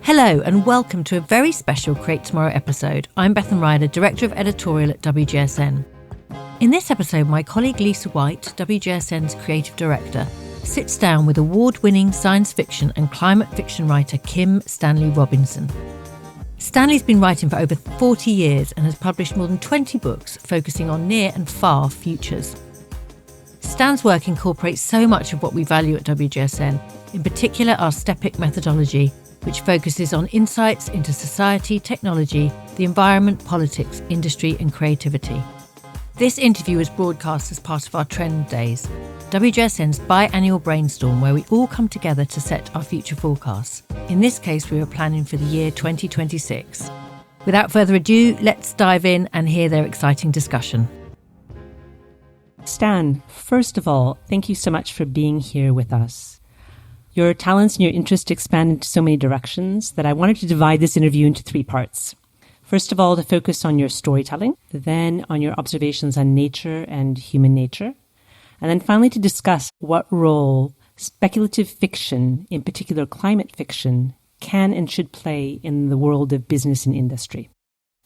Hello and welcome to a very special Create Tomorrow episode. I'm Bethan Ryder, Director of Editorial at WGSN. In this episode, my colleague Lisa White, WGSN's Creative Director, sits down with award-winning science fiction and climate fiction writer Kim Stanley Robinson. Stanley's been writing for over 40 years and has published more than 20 books focusing on near and far futures. Stan's work incorporates so much of what we value at WGSN, in particular our STEPIC methodology, which focuses on insights into society, technology, the environment, politics, industry and creativity. This interview is broadcast as part of our Trend Days, WGSN's biannual brainstorm where we all come together to set our future forecasts. In this case, we are planning for the year 2026. Without further ado, let's dive in and hear their exciting discussion. Stan, first of all, thank you so much for being here with us. Your talents and your interests expand into so many directions that I wanted to divide this interview into three parts. First of all, to focus on your storytelling, then on your observations on nature and human nature, and then finally to discuss what role speculative fiction, in particular climate fiction, can and should play in the world of business and industry.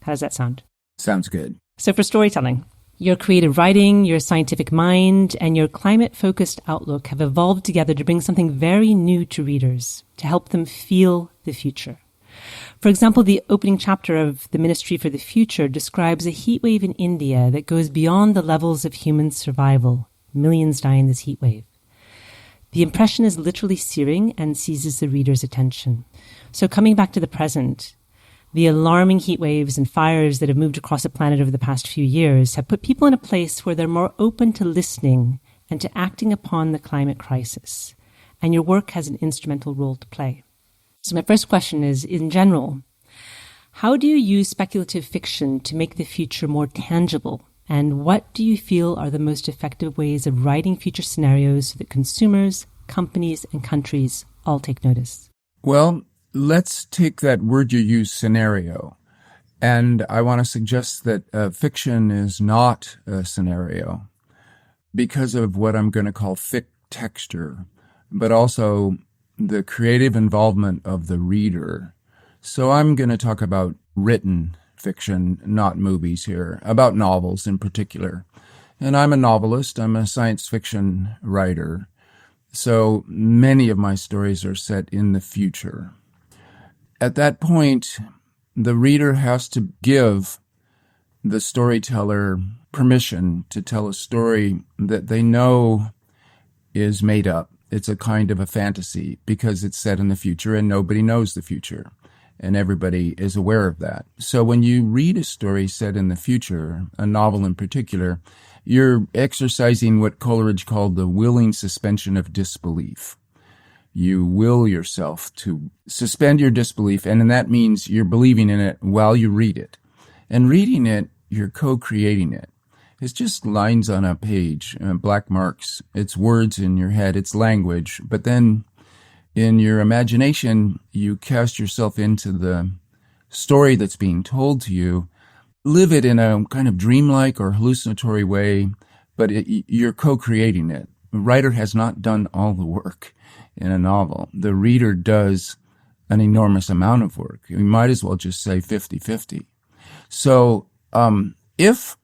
How does that sound? Sounds good. So for storytelling, your creative writing, your scientific mind, and your climate-focused outlook have evolved together to bring something very new to readers, to help them feel the future. For example, the opening chapter of The Ministry for the Future describes a heat wave in India that goes beyond the levels of human survival. Millions die in this heat wave. The impression is literally searing and seizes the reader's attention. So coming back to the present, the alarming heat waves and fires that have moved across the planet over the past few years have put people in a place where they're more open to listening and to acting upon the climate crisis. And your work has an instrumental role to play. So my first question is, in general, how do you use speculative fiction to make the future more tangible? And what do you feel are the most effective ways of writing future scenarios so that consumers, companies, and countries all take notice? Well, let's take that word you use, scenario. And I want to suggest that fiction is not a scenario because of what I'm going to call thick texture, but also the creative involvement of the reader. So I'm going to talk about written fiction, not movies here, about novels in particular. And I'm a novelist. I'm a science fiction writer. So many of my stories are set in the future. At that point, the reader has to give the storyteller permission to tell a story that they know is made up. It's a kind of a fantasy because it's set in the future and nobody knows the future. And everybody is aware of that. So when you read a story set in the future, a novel in particular, you're exercising what Coleridge called the willing suspension of disbelief. You will yourself to suspend your disbelief, and that means you're believing in it while you read it. And reading it, you're co-creating it. It's just lines on a page, black marks. It's words in your head, it's language. But then in your imagination, you cast yourself into the story that's being told to you. Live it in a kind of dreamlike or hallucinatory way, but you're co-creating it. The writer has not done all the work in a novel. The reader does an enormous amount of work. You might as well just say 50-50. So if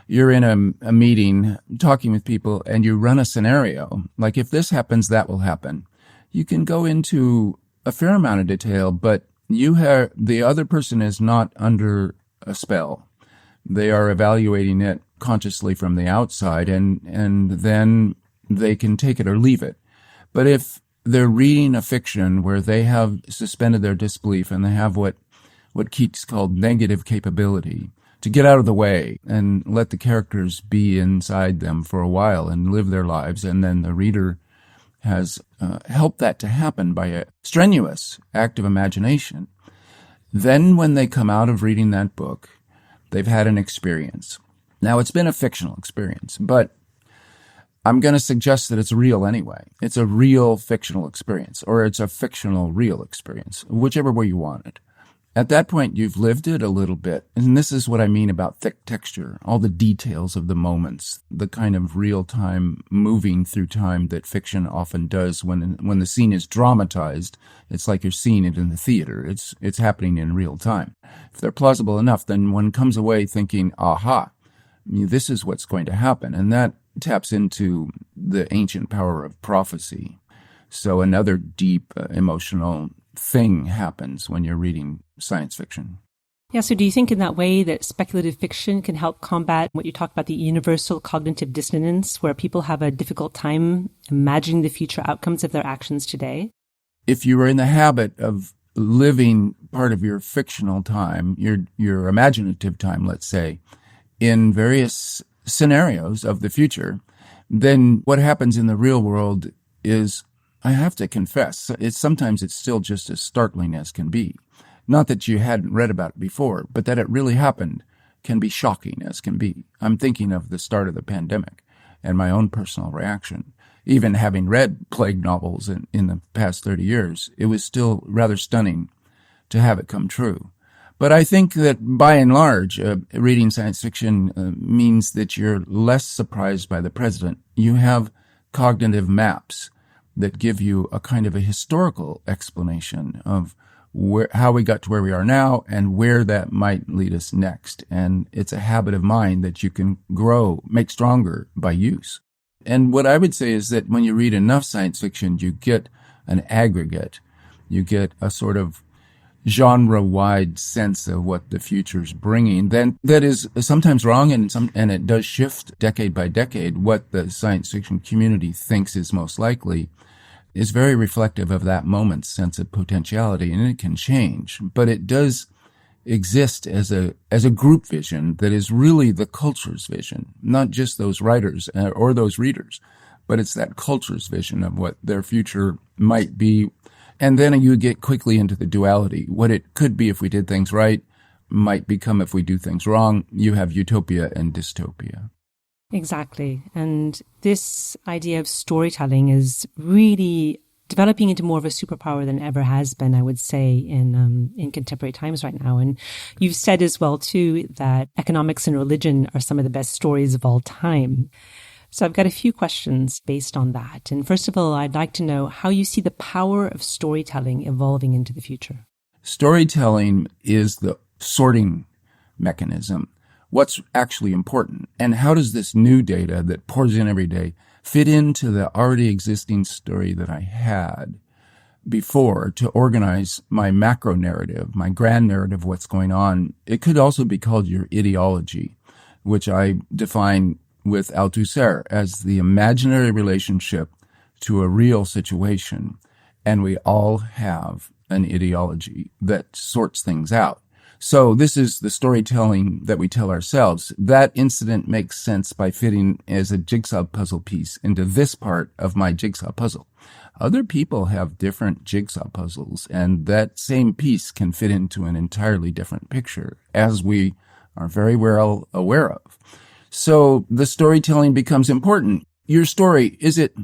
you're in a meeting talking with people and you run a scenario, like if this happens, that will happen, you can go into a fair amount of detail, but the other person is not under a spell. They are evaluating it consciously from the outside, and then they can take it or leave it. But if they're reading a fiction where they have suspended their disbelief and they have what Keats called negative capability, to get out of the way and let the characters be inside them for a while and live their lives, and then the reader has helped that to happen by a strenuous act of imagination. Then when they come out of reading that book, they've had an experience. Now, it's been a fictional experience, but I'm going to suggest that it's real anyway. It's a real fictional experience, or it's a fictional real experience, whichever way you want it. At that point, you've lived it a little bit. And this is what I mean about thick texture, all the details of the moments, the kind of real-time moving through time that fiction often does when the scene is dramatized. It's like you're seeing it in the theater. It's happening in real time. If they're plausible enough, then one comes away thinking, aha, this is what's going to happen. And that taps into the ancient power of prophecy. So another deep emotional thing happens when you're reading science fiction. Yeah, so do you think in that way that speculative fiction can help combat what you talk about, the universal cognitive dissonance, where people have a difficult time imagining the future outcomes of their actions today? If you are in the habit of living part of your fictional time, your imaginative time, let's say, in various scenarios of the future, then what happens in the real world is, I have to confess, sometimes it's still just as startling as can be. Not that you hadn't read about it before, but that it really happened can be shocking as can be. I'm thinking of the start of the pandemic and my own personal reaction. Even having read plague novels in the past 30 years, it was still rather stunning to have it come true. But I think that by and large, reading science fiction means that you're less surprised by the president. You have cognitive maps that give you a kind of a historical explanation of how we got to where we are now and where that might lead us next. And it's a habit of mind that you can grow, make stronger by use. And what I would say is that when you read enough science fiction, you get an aggregate. You get a sort of genre-wide sense of what the future's bringing. Then that is sometimes wrong, and it does shift decade by decade. What the science fiction community thinks is most likely is very reflective of that moment's sense of potentiality, and it can change. But it does exist as a group vision that is really the culture's vision, not just those writers or those readers, but it's that culture's vision of what their future might be. And then you get quickly into the duality. What it could be if we did things right might become if we do things wrong. You have utopia and dystopia. Exactly. And this idea of storytelling is really developing into more of a superpower than ever has been, I would say, in contemporary times right now. And you've said as well, too, that economics and religion are some of the best stories of all time. So I've got a few questions based on that. And first of all, I'd like to know how you see the power of storytelling evolving into the future. Storytelling is the sorting mechanism. What's actually important? And how does this new data that pours in every day fit into the already existing story that I had before to organize my macro narrative, my grand narrative of what's going on? It could also be called your ideology, which I define with Althusser as the imaginary relationship to a real situation. And we all have an ideology that sorts things out. So this is the storytelling that we tell ourselves. That incident makes sense by fitting as a jigsaw puzzle piece into this part of my jigsaw puzzle. Other people have different jigsaw puzzles, and that same piece can fit into an entirely different picture, as we are very well aware of. So the storytelling becomes important. Your story, is it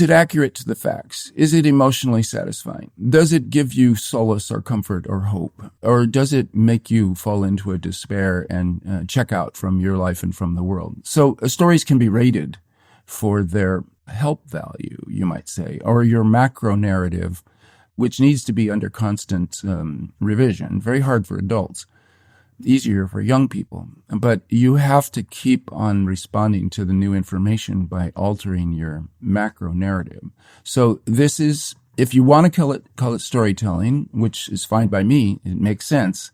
accurate to the facts? Is it emotionally satisfying? Does it give you solace or comfort or hope? Or does it make you fall into a despair and check out from your life and from the world? So stories can be rated for their help value, you might say, or your macro narrative, which needs to be under constant revision. Very hard for adults. Easier for young people. But you have to keep on responding to the new information by altering your macro narrative. So this is, if you want to call it storytelling, which is fine by me, it makes sense,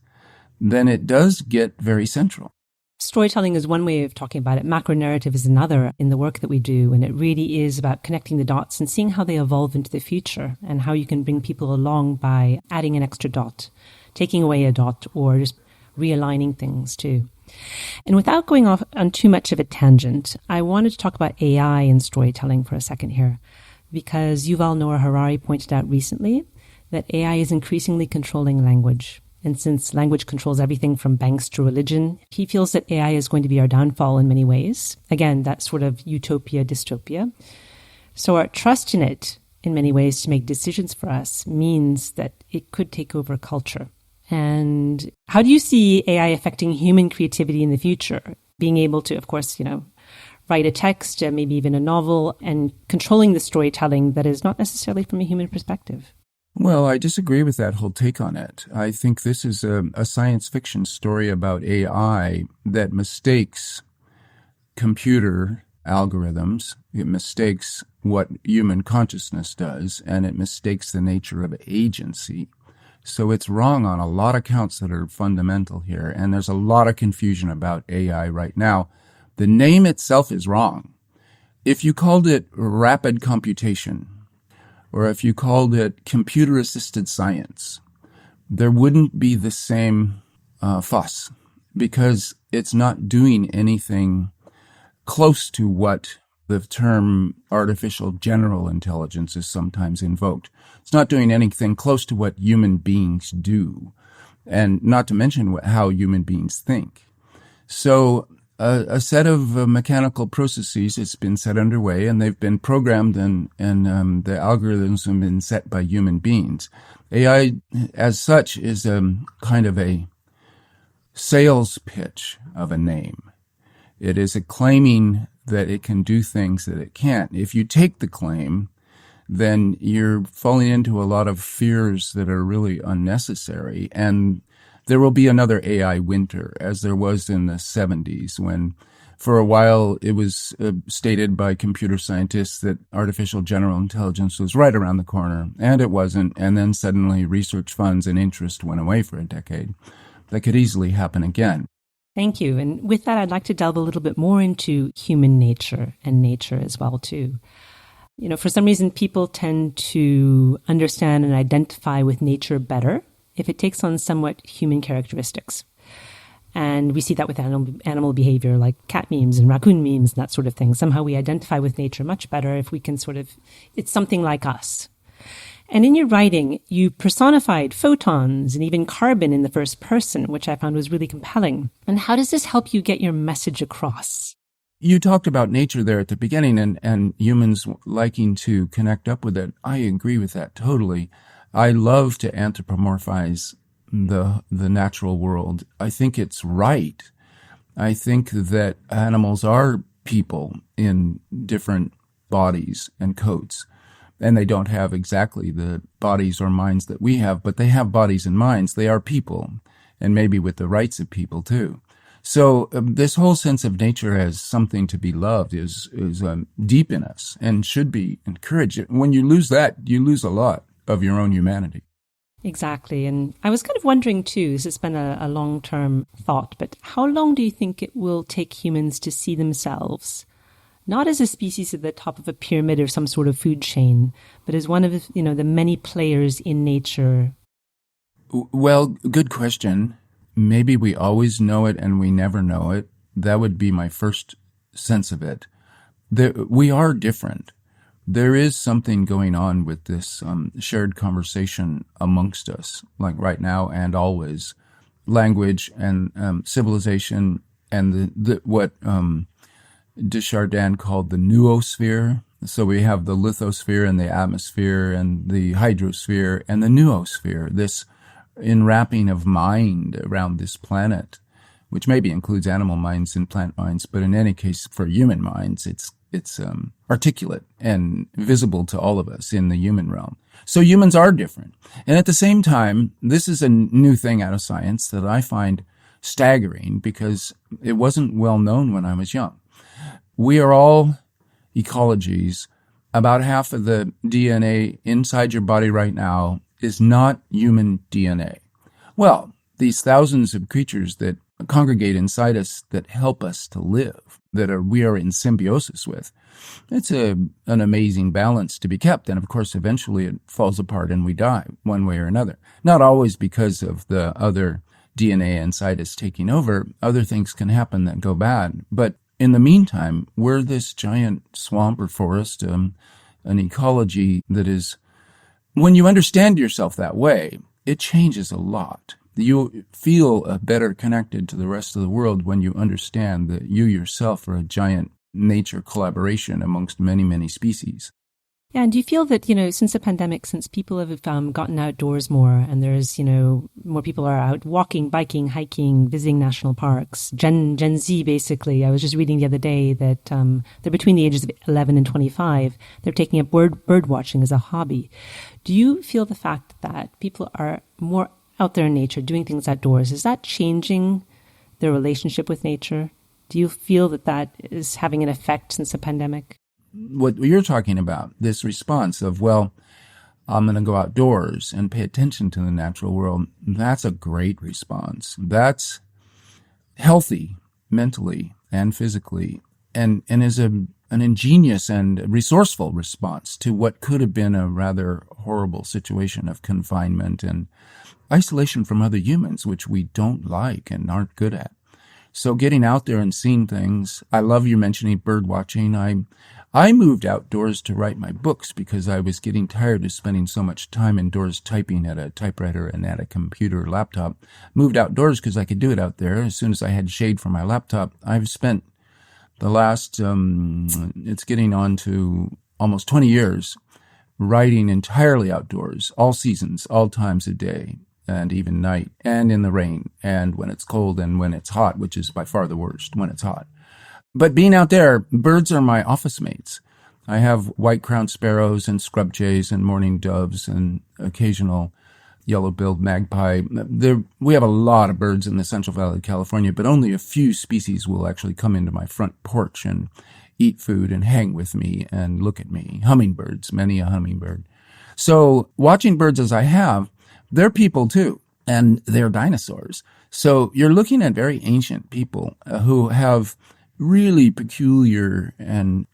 then it does get very central. Storytelling is one way of talking about it. Macro narrative is another in the work that we do. And it really is about connecting the dots and seeing how they evolve into the future and how you can bring people along by adding an extra dot, taking away a dot, or just realigning things too. And without going off on too much of a tangent, I wanted to talk about AI and storytelling for a second here, because Yuval Noah Harari pointed out recently that AI is increasingly controlling language. And since language controls everything from banks to religion, he feels that AI is going to be our downfall in many ways. Again, that sort of utopia, dystopia. So our trust in it in many ways to make decisions for us means that it could take over culture. And how do you see AI affecting human creativity in the future? Being able to, of course, write a text, maybe even a novel, and controlling the storytelling that is not necessarily from a human perspective. Well, I disagree with that whole take on it. I think this is a science fiction story about AI that mistakes computer algorithms. It mistakes what human consciousness does, and it mistakes the nature of agency. So it's wrong on a lot of counts that are fundamental here, and there's a lot of confusion about AI right now. The name itself is wrong. If you called it rapid computation, or if you called it computer-assisted science, there wouldn't be the same fuss, because it's not doing anything close to what the term artificial general intelligence is sometimes invoked. It's not doing anything close to what human beings do, and not to mention how human beings think. So a set of mechanical processes has been set underway, and they've been programmed, and the algorithms have been set by human beings. AI, as such, is kind of a sales pitch of a name. It is a claiming that it can do things that it can't. If you take the claim, then you're falling into a lot of fears that are really unnecessary. And there will be another AI winter, as there was in the 70s, when for a while it was stated by computer scientists that artificial general intelligence was right around the corner, and it wasn't. And then suddenly research funds and interest went away for a decade. That could easily happen again. Thank you. And with that, I'd like to delve a little bit more into human nature and nature as well, too. For some reason, people tend to understand and identify with nature better if it takes on somewhat human characteristics. And we see that with animal behavior, like cat memes and raccoon memes and that sort of thing. Somehow we identify with nature much better if we can it's something like us. And in your writing, you personified photons and even carbon in the first person, which I found was really compelling. And how does this help you get your message across? You talked about nature there at the beginning and humans liking to connect up with it. I agree with that totally. I love to anthropomorphize the natural world. I think it's right. I think that animals are people in different bodies and coats. And they don't have exactly the bodies or minds that we have, but they have bodies and minds. They are people, and maybe with the rights of people too. So this whole sense of nature as something to be loved is deep in us and should be encouraged. When you lose that, you lose a lot of your own humanity. Exactly. And I was kind of wondering too, this has been a long-term thought, but how long do you think it will take humans to see themselves not as a species at the top of a pyramid or some sort of food chain, but as one of the many players in nature? Well, good question. Maybe we always know it and we never know it. That would be my first sense of it. We are different. There is something going on with this shared conversation amongst us, like right now and always. Language and civilization and what Desjardins called the noosphere. So we have the lithosphere and the atmosphere and the hydrosphere and the noosphere, this enwrapping of mind around this planet, which maybe includes animal minds and plant minds, but in any case, for human minds, it's articulate and visible to all of us in the human realm. So humans are different. And at the same time, this is a new thing out of science that I find staggering because it wasn't well known when I was young. We are all ecologies. About half of the DNA inside your body right now is not human DNA. Well, these thousands of creatures that congregate inside us that help us to live, we are in symbiosis with, it's an amazing balance to be kept. And of course, eventually it falls apart and we die one way or another. Not always because of the other DNA inside us taking over. Other things can happen that go bad. But in the meantime, we're this giant swamp or forest, an ecology that is, when you understand yourself that way, it changes a lot. You feel better connected to the rest of the world when you understand that you yourself are a giant nature collaboration amongst many, many species. Yeah, and do you feel that, since the pandemic, since people have gotten outdoors more and there's, more people are out walking, biking, hiking, visiting national parks, Gen Z basically, I was just reading the other day that they're between the ages of 11 and 25, they're taking up bird watching as a hobby. Do you feel the fact that people are more out there in nature, doing things outdoors, is that changing their relationship with nature? Do you feel that is having an effect since the pandemic? What you're talking about, this response of, well, I'm going to go outdoors and pay attention to the natural world, that's a great response. That's healthy mentally and physically and is an ingenious and resourceful response to what could have been a rather horrible situation of confinement and isolation from other humans, which we don't like and aren't good at. So getting out there and seeing things, I love you mentioning bird watching. I moved outdoors to write my books because I was getting tired of spending so much time indoors typing at a typewriter and at a computer laptop. Moved outdoors because I could do it out there. As soon as I had shade for my laptop, I've spent the last, it's getting on to almost 20 years writing entirely outdoors, all seasons, all times of day, and even night, and in the rain, and when it's cold and when it's hot, which is by far the worst when it's hot. But being out there, birds are my office mates. I have white-crowned sparrows and scrub jays and mourning doves and occasional yellow-billed magpie. We have a lot of birds in the Central Valley of California, but only a few species will actually come into my front porch and eat food and hang with me and look at me. Hummingbirds, many a hummingbird. So watching birds as I have, they're people too, and they're dinosaurs. So you're looking at very ancient people who have really peculiar and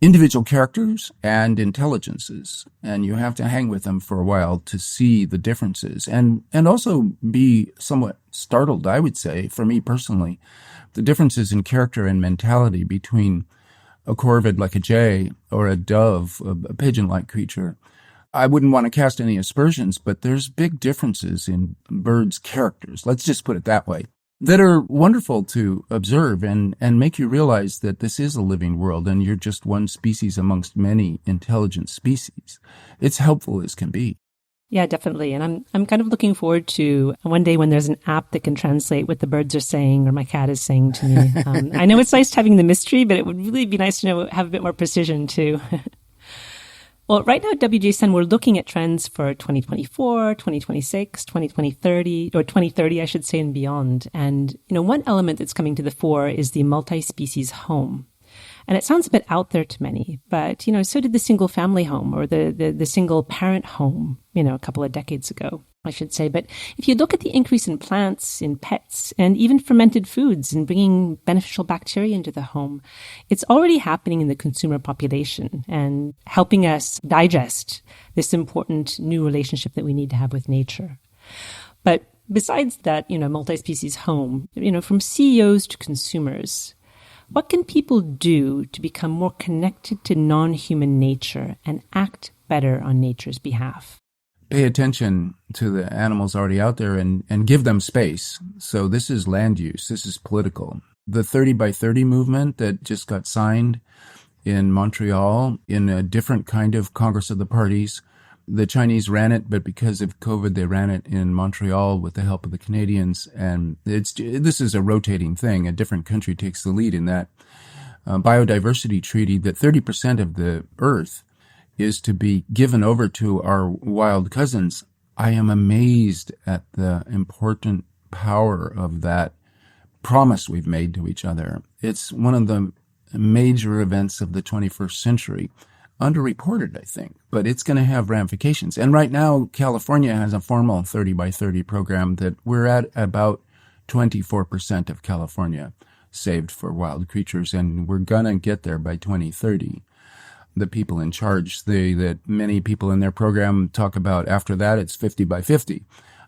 individual characters and intelligences, and you have to hang with them for a while to see the differences and also be somewhat startled, I would say, for me personally, the differences in character and mentality between a corvid like a jay or a dove, a pigeon-like creature. I wouldn't want to cast any aspersions, but there's big differences in birds' characters, let's just put it that way, that are wonderful to observe and make you realize that this is a living world and you're just one species amongst many intelligent species. It's helpful as can be. Yeah, definitely. And I'm kind of looking forward to one day when there's an app that can translate what the birds are saying or my cat is saying to me. I know it's nice having the mystery, but it would really be nice to have a bit more precision too. Well, right now at WGSN, we're looking at trends for 2024, 2026, 2030, or 2030, I should say, and beyond. And, one element that's coming to the fore is the multi-species home. And it sounds a bit out there to many, but, so did the single family home or the single parent home, a couple of decades ago, I should say. But if you look at the increase in plants, in pets, and even fermented foods and bringing beneficial bacteria into the home, it's already happening in the consumer population and helping us digest this important new relationship that we need to have with nature. But besides that, multi-species home, from CEOs to consumers, what can people do to become more connected to non-human nature and act better on nature's behalf? Pay attention to the animals already out there and give them space. So this is land use. This is political. The 30 by 30 movement that just got signed in Montreal in a different kind of Congress of the Parties. The Chinese ran it, but because of COVID, they ran it in Montreal with the help of the Canadians. And this is a rotating thing. A different country takes the lead in that biodiversity treaty that 30% of the earth is to be given over to our wild cousins. I am amazed at the important power of that promise we've made to each other. It's one of the major events of the 21st century. Underreported, I think, but it's going to have ramifications. And right now, California has a formal 30 by 30 program that we're at about 24% of California saved for wild creatures, and we're going to get there by 2030. The people in charge say that many people in their program talk about after that, it's 50 by 50.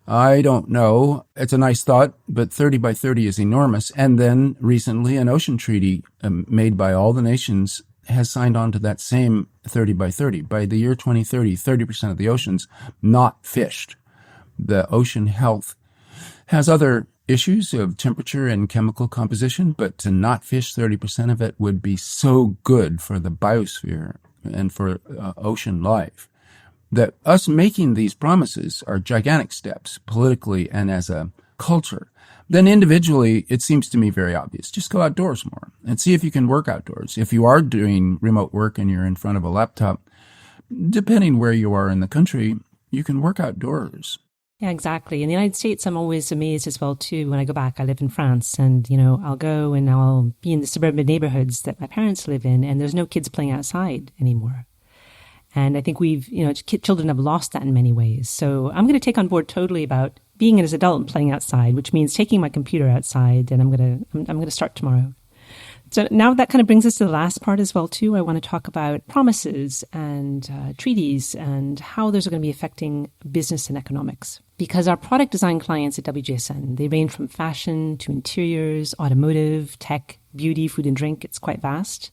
I don't know. It's a nice thought, but 30 by 30 is enormous. And then recently, an ocean treaty made by all the nations has signed on to that same 30 by 30. By the year 2030, 30% of the ocean's not fished. The ocean health has other issues of temperature and chemical composition, but to not fish 30% of it would be so good for the biosphere, and for ocean life. That us making these promises are gigantic steps politically and as a culture. Then individually, it seems to me very obvious. Just go outdoors more and see if you can work outdoors. If you are doing remote work and you're in front of a laptop, depending where you are in the country, you can work outdoors. Yeah, exactly. In the United States, I'm always amazed as well, too. When I go back, I live in France and, I'll go and I'll be in the suburban neighborhoods that my parents live in, and there's no kids playing outside anymore. And I think children have lost that in many ways. So I'm going to take on board totally about being an adult and playing outside, which means taking my computer outside, and I'm going to start tomorrow. So now that kind of brings us to the last part as well, too. I want to talk about promises and treaties and how those are going to be affecting business and economics. Because our product design clients at WGSN, they range from fashion to interiors, automotive, tech, beauty, food and drink. It's quite vast.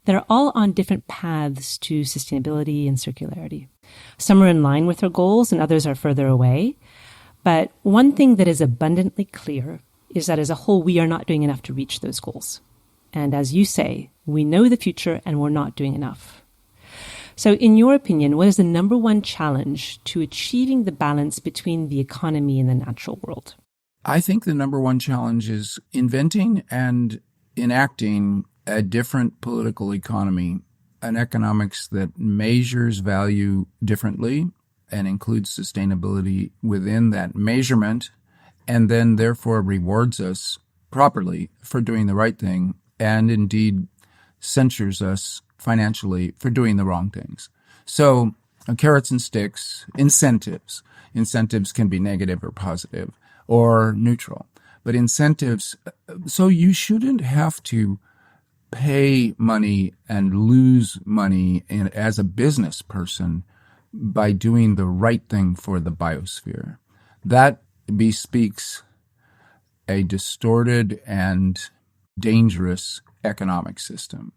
They're all on different paths to sustainability and circularity. Some are in line with their goals and others are further away. But one thing that is abundantly clear is that as a whole, we are not doing enough to reach those goals. And as you say, we know the future and we're not doing enough. So in your opinion, what is the number one challenge to achieving the balance between the economy and the natural world? I think the number one challenge is inventing and enacting a different political economy, an economics that measures value differently and includes sustainability within that measurement, and then therefore rewards us properly for doing the right thing and indeed censures us financially for doing the wrong things. So carrots and sticks, incentives. Incentives can be negative or positive or neutral, but incentives, so you shouldn't have to pay money and lose money as a business person by doing the right thing for the biosphere. That bespeaks a distorted and dangerous economic system.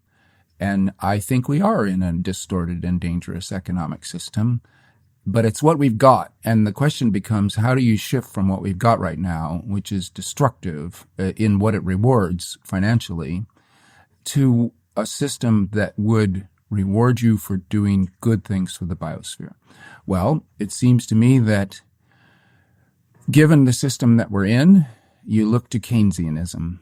And I think we are in a distorted and dangerous economic system, but it's what we've got. And the question becomes, how do you shift from what we've got right now, which is destructive in what it rewards financially, to a system that would reward you for doing good things for the biosphere? Well, it seems to me that given the system that we're in, you look to Keynesianism.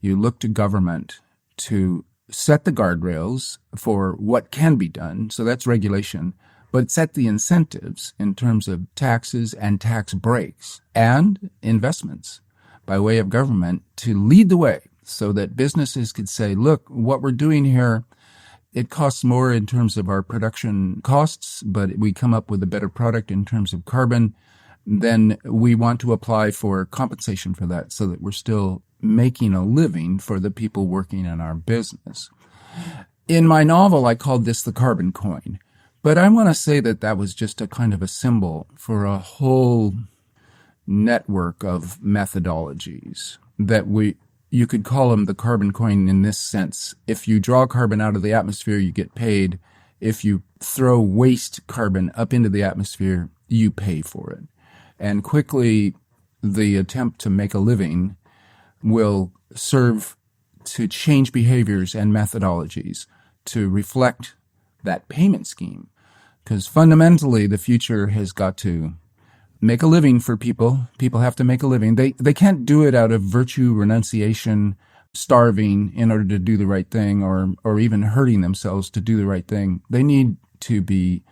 You look to government to set the guardrails for what can be done. So that's regulation. But set the incentives in terms of taxes and tax breaks and investments by way of government to lead the way so that businesses could say, look, what we're doing here, it costs more in terms of our production costs, but we come up with a better product in terms of carbon. Then we want to apply for compensation for that so that we're still making a living for the people working in our business. In my novel, I called this the carbon coin, but I want to say that that was just a kind of a symbol for a whole network of methodologies that you could call them the carbon coin in this sense. If you draw carbon out of the atmosphere, you get paid. If you throw waste carbon up into the atmosphere, you pay for it. And quickly, the attempt to make a living will serve to change behaviors and methodologies to reflect that payment scheme. Because fundamentally, the future has got to make a living for people. People have to make a living. They can't do it out of virtue, renunciation, starving in order to do the right thing, or even hurting themselves to do the right thing. They need to be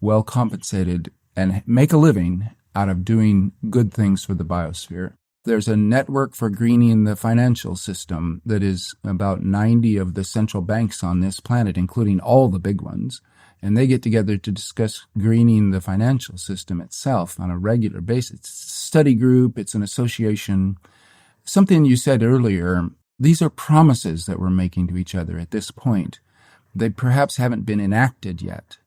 well compensated and make a living out of doing good things for the biosphere. There's a network for greening the financial system that is about 90 of the central banks on this planet, including all the big ones. And they get together to discuss greening the financial system itself on a regular basis. It's a study group. It's an association. Something you said earlier, these are promises that we're making to each other at this point. They perhaps haven't been enacted yet.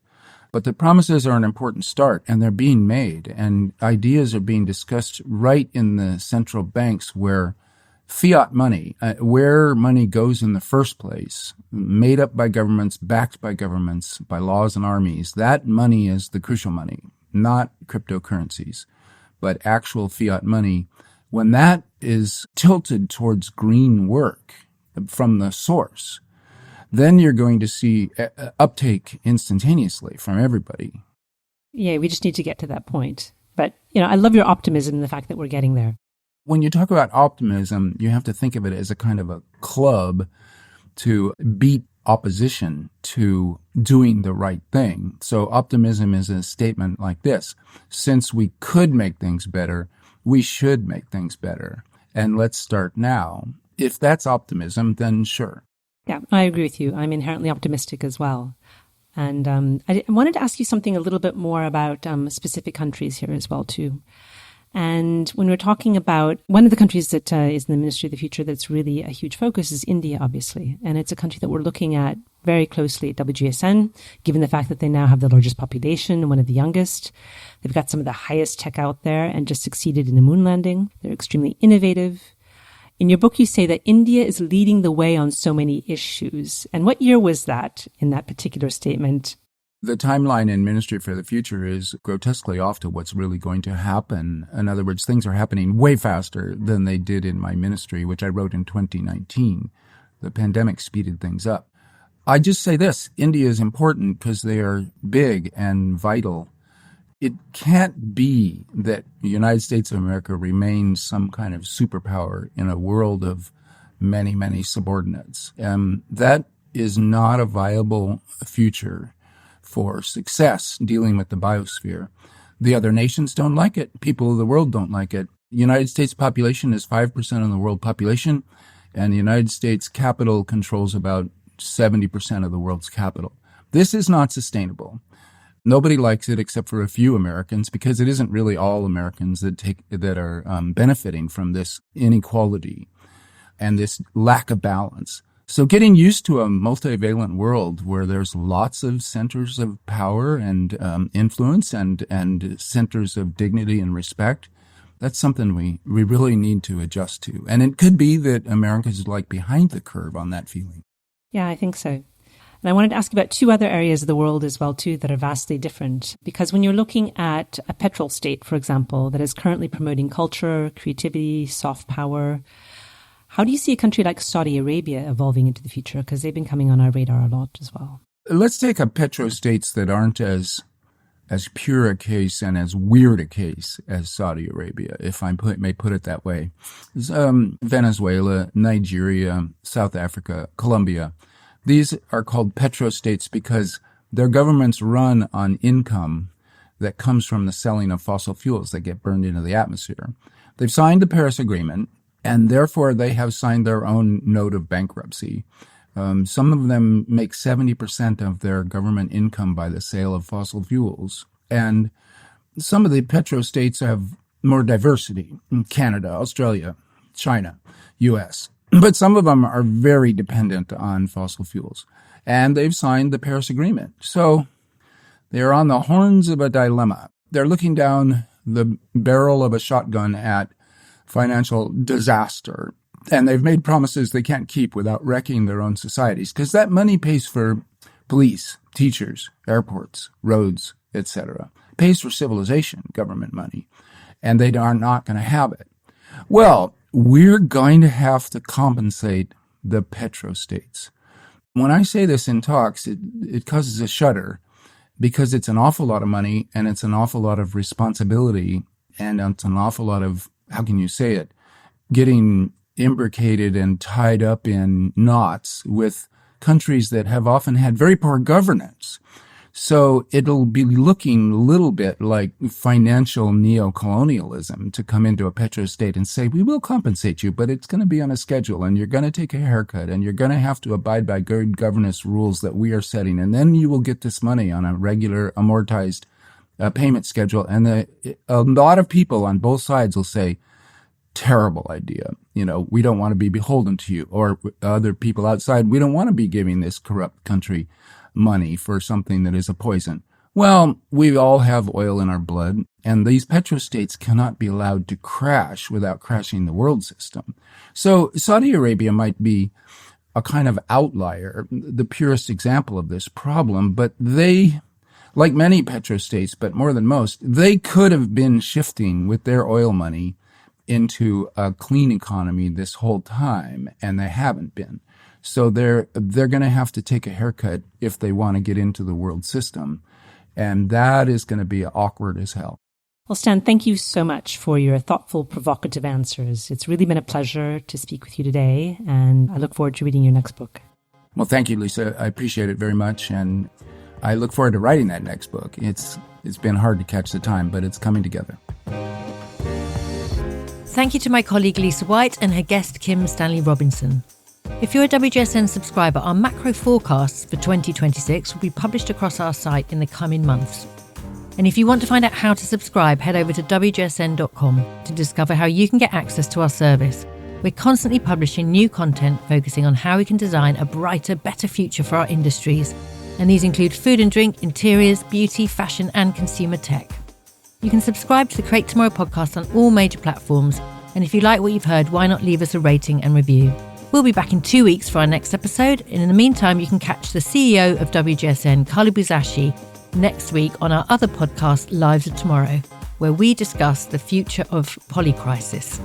But the promises are an important start, and they're being made, and ideas are being discussed right in the central banks where fiat money, where money goes in the first place, made up by governments, backed by governments, by laws and armies, that money is the crucial money, not cryptocurrencies, but actual fiat money. When that is tilted towards green work from the source, then you're going to see uptake instantaneously from everybody. Yeah, we just need to get to that point. But, I love your optimism and the fact that we're getting there. When you talk about optimism, you have to think of it as a kind of a club to beat opposition to doing the right thing. So optimism is a statement like this: since we could make things better, we should make things better. And let's start now. If that's optimism, then sure. Yeah, I agree with you. I'm inherently optimistic as well. And I wanted to ask you something a little bit more about specific countries here as well, too. And when we're talking about one of the countries that is in the Ministry of the Future that's really a huge focus is India, obviously. And it's a country that we're looking at very closely at WGSN, given the fact that they now have the largest population, one of the youngest. They've got some of the highest tech out there and just succeeded in the moon landing. They're extremely innovative. In your book, you say that India is leading the way on so many issues. And what year was that in that particular statement? The timeline in Ministry for the Future is grotesquely off to what's really going to happen. In other words, things are happening way faster than they did in my ministry, which I wrote in 2019. The pandemic speeded things up. I just say this: India is important because they are big and vital. It can't be that the United States of America remains some kind of superpower in a world of many, many subordinates. That is not a viable future for success dealing with the biosphere. The other nations don't like it. People of the world don't like it. The United States population is 5% of the world population, and the United States capital controls about 70% of the world's capital. This is not sustainable. Nobody likes it except for a few Americans, because it isn't really all Americans that are benefiting from this inequality and this lack of balance. So getting used to a multivalent world where there's lots of centers of power and influence and centers of dignity and respect, that's something we really need to adjust to. And it could be that America's like behind the curve on that feeling. Yeah, I think so. And I wanted to ask about two other areas of the world as well, too, that are vastly different. Because when you're looking at a petrol state, for example, that is currently promoting culture, creativity, soft power, how do you see a country like Saudi Arabia evolving into the future? Because they've been coming on our radar a lot as well. Let's take a petrostates that aren't as pure a case and as weird a case as Saudi Arabia, if I may put it that way. Venezuela, Nigeria, South Africa, Colombia. These are called petrostates because their governments run on income that comes from the selling of fossil fuels that get burned into the atmosphere. They've signed the Paris Agreement, and therefore they have signed their own note of bankruptcy. Some of them make 70% of their government income by the sale of fossil fuels. And some of the petrostates have more diversity: Canada, Australia, China, U.S., but some of them are very dependent on fossil fuels, and they've signed the Paris Agreement. So they're on the horns of a dilemma. They're looking down the barrel of a shotgun at financial disaster, and they've made promises they can't keep without wrecking their own societies, because that money pays for police, teachers, airports, roads, etc. Pays for civilization, government money, and they are not going to have it. Well, we're going to have to compensate the petrostates. When I say this in talks, it causes a shudder, because it's an awful lot of money, and it's an awful lot of responsibility, and it's an awful lot of, how can you say it, getting imbricated and tied up in knots with countries that have often had very poor governance. So it'll be looking a little bit like financial neo-colonialism to come into a petrostate and say, we will compensate you, but it's going to be on a schedule, and you're going to take a haircut, and you're going to have to abide by good governance rules that we are setting, and then you will get this money on a regular amortized payment schedule. And a lot of people on both sides will say, terrible idea. We don't want to be beholden to you. Or other people outside, we don't want to be giving this corrupt country money for something that is a poison. Well, we all have oil in our blood, and these petrostates cannot be allowed to crash without crashing the world system. So Saudi Arabia might be a kind of outlier, the purest example of this problem, but they, like many petrostates, but more than most, they could have been shifting with their oil money into a clean economy this whole time, and they haven't been. So they're going to have to take a haircut if they want to get into the world system. And that is going to be awkward as hell. Well, Stan, thank you so much for your thoughtful, provocative answers. It's really been a pleasure to speak with you today, and I look forward to reading your next book. Well, thank you, Lisa. I appreciate it very much, and I look forward to writing that next book. It's been hard to catch the time, but it's coming together. Thank you to my colleague Lisa White and her guest Kim Stanley Robinson. If you're a WGSN subscriber, our macro forecasts for 2026 will be published across our site in the coming months. And if you want to find out how to subscribe, head over to WGSN.com to discover how you can get access to our service. We're constantly publishing new content focusing on how we can design a brighter, better future for our industries. And these include food and drink, interiors, beauty, fashion, and consumer tech. You can subscribe to the Create Tomorrow podcast on all major platforms. And if you like what you've heard, why not leave us a rating and review? We'll be back in 2 weeks for our next episode. And in the meantime, you can catch the CEO of WGSN, Carly Buzashi, next week on our other podcast, Lives of Tomorrow, where we discuss the future of polycrisis.